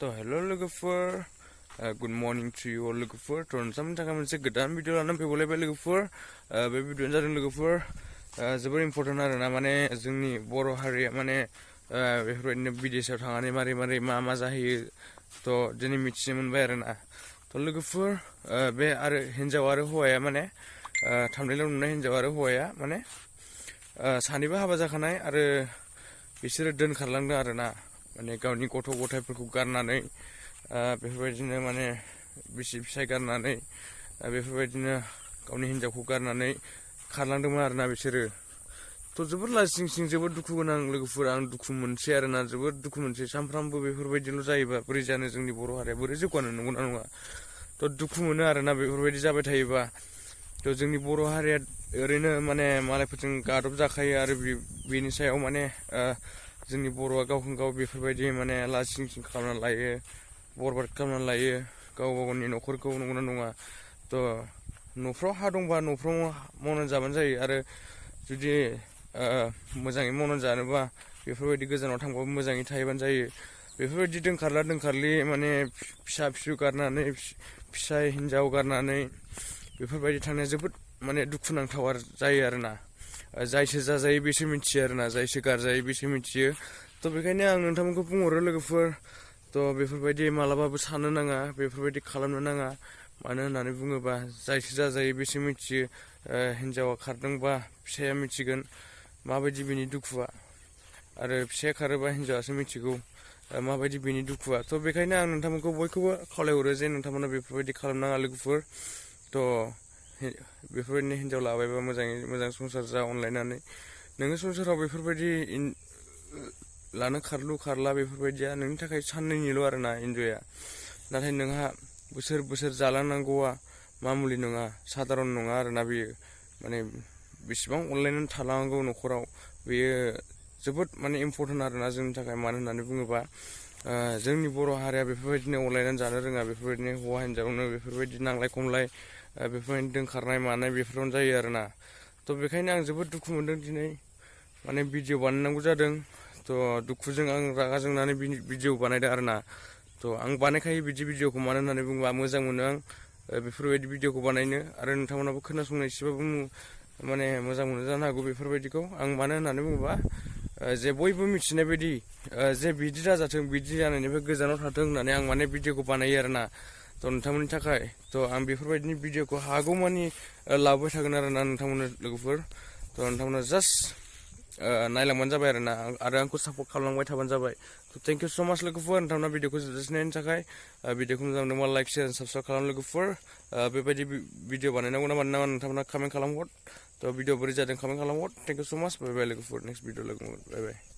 So hello lwgwpwr, good morning to you all lwgwpwr. Sampai थाखाय मोनसे गोदान video लानानै फैबावलायबाय लwgwpwr. बे भिडिअआनो जादों लwgwpwr जोबोर इम्पर्टेन्ट आरोना माने जोंनि बर' हारिया माने बेफोरबायदिनो बिदेशआव थांनानै मारै मा जाहैयो थ' दिनै मिथिनो मोनबाय आरोना थ' लwgwpwr बे आरो हिनजाव आरो हौवाया माने थांनायल' नुनाय हिनजाव आरो हौवाया माने सानैबो हाबा जाखानाय आरो बिसोरो दोनखारलांदों आरोना माने गावनि गथ' गथायफोरखौ गारनानै बेफोरबायदिनो माने बिसि फिसाय गारनानै बेफोरबायदिनो गावनि हिनजावखौ गारनानै खारलांदोंमोन आरोना बिसोरो थ' जोबोर लाजिं जोबोर दुखु गोनां लwgwpwr आं दुखु मोनसै आरोना जोबोर दुखु मोनसै सानफ्रामबो बेफोरबायदिल' जायोबा बोरै जानो जोंनि बर' हारिया बोरै जौगानो नंगौना नङा थ' दुखु मोनो आरोना बेफोरबायदि जाबाय थायोबा थ' जोंनि बर' हारिया ओरैनो माने मालायफोरजों गादब जाखायो आरो बेनि सायाव माने जोंनि बर'आ गावखौनो गाव बेफोरबायदि माने लाजिं खालामना लायो बरबाद खालामना लायो गावनि न'खरखौ नंगौना नङा थ' न'फ्राव हा दंबा न'फ्राव मावनानै जाबानो जायो आरो जुदि मोजाङै मावनानै जानोबा बेफोरबायदि गोजानाव थांबाबो मोजाङै थाहैबानो जायो बेफोरबायदि दोनखारलि माने फिसा फिसौ गारनानै फिसाय हिनजाव गारनानै बेफोरबायदि थांनाया जोबोद माने दुखुनांथाव जायो आरोना जायसो जाजायो बेसो मिथियो आरोना जायसो गारजायो बेसो मिथियो थ' बेखायनो आं नोंथांमोनखौ बुंहरो लwgwpwr थ' बेफोरबायदि मालाबाबो साननो नाङा बेफोरबायदि खालामनो नाङा मानो होननानै बुङोबा जायसो जाजायो बेसो मिथियो हिनजावा खारदोंबा फिसाया मिथिगोन माबायदि बिनि दुखुआ आरो फिसाया खारोबा हिनजावासो मिथिगौ माबायदि बिनि दुखुआ थ' बेखायनो आं नोंथांमोनखौ बयखौबो खावलायहरो जे नोंथांमोना बेफोरबायदि खालामनाङा लwgwpwr थ' बेफोरबायदिनो हिनजाव लाबायबा मोजाङै मोजां संसार जा अनलायनानै नोङो संसाराव बेफोरबायदि लानो खारला बेफोरबायदिया नोंनि थाखाय साननैनिल' आरोना इन्जयआ नाथाय नोंहा बोसोर जालांनांगौआ मामुलि नङा साधारन नङा आरोना बेयो माने बेसेबां अनलायनानै थालांनांगौ न'खराव बेयो जोबोद माने इम्पर्टेन्ट आरोना जोंनि थाखाय मानो होननानै बुङोबा जोंनि बर' हारिया बेफोरबायदिनो अनलायनानै जानो रोङा बेफोरबायदिनो हौवा हिनजावनो बेफोरबायदि नांलाय खमलाय बेफोरबायदिनो दोनखारनाय मानाय बेफोरावनो जायो आरोना थ' बेखायनो आं जोबोद दुखु मोनदों दिनै माने भिडिअ बानायनांगौ जादों थ' दुखुजों आं रागा जोंनानै भिडिअ बानायदों आरोना थ' आं बानायखायो बिदि भिडिअखौ मानो होननानै बुङोबा मोजां मोनो आं बेफोरबायदि भिडिअखौ बानायनो आरो नोंथांमोनाबो खोनासंनो एसेबाबो माने मोजां मोनो जानो हागौ बेफोरबायदिखौ आं मानो होननानै बुङोबा जे बयबो मिथिनाय बायदि जे बिदि दाजाथों बिदि जानायनिफ्राय गोजानाव थाथों होननानै आं माने भिडिअखौ बानायो आरोना थ' नोंथांमोननि थाखाय थ' आं बेफोरबायदिनि भिडिअखौ हागौमानि लाबोबाय थागोन आरोना नोंथांमोननो लwgwpwr थ' नोंथांमोना जास्ट नायलांबानो जाबाय आरोना आरो आंखौ सापर्ट खालामलांबाय थाबानो जाबाय थ' थेंक इउ स' माच लwgwpwr नोंथांमोना भिडिअखौ जोबजासिनायनि थाखाय भिडिअखौ मोजां मोनदोंबा लाइक शेयार साबसक्राइब खालाम लwgwpwr बेबायदि भिडिअ बानायनांगौ ना मानोना नोंथांमोना कमेन्ट खालामहर थ' भिडिअ बोरै जादों कमेन्ट खालामहर थेंक इउ स' माच बाय बाय लwgwpwr नेक्स्ट भिडिअ लोगो मोनगोन बाय बाय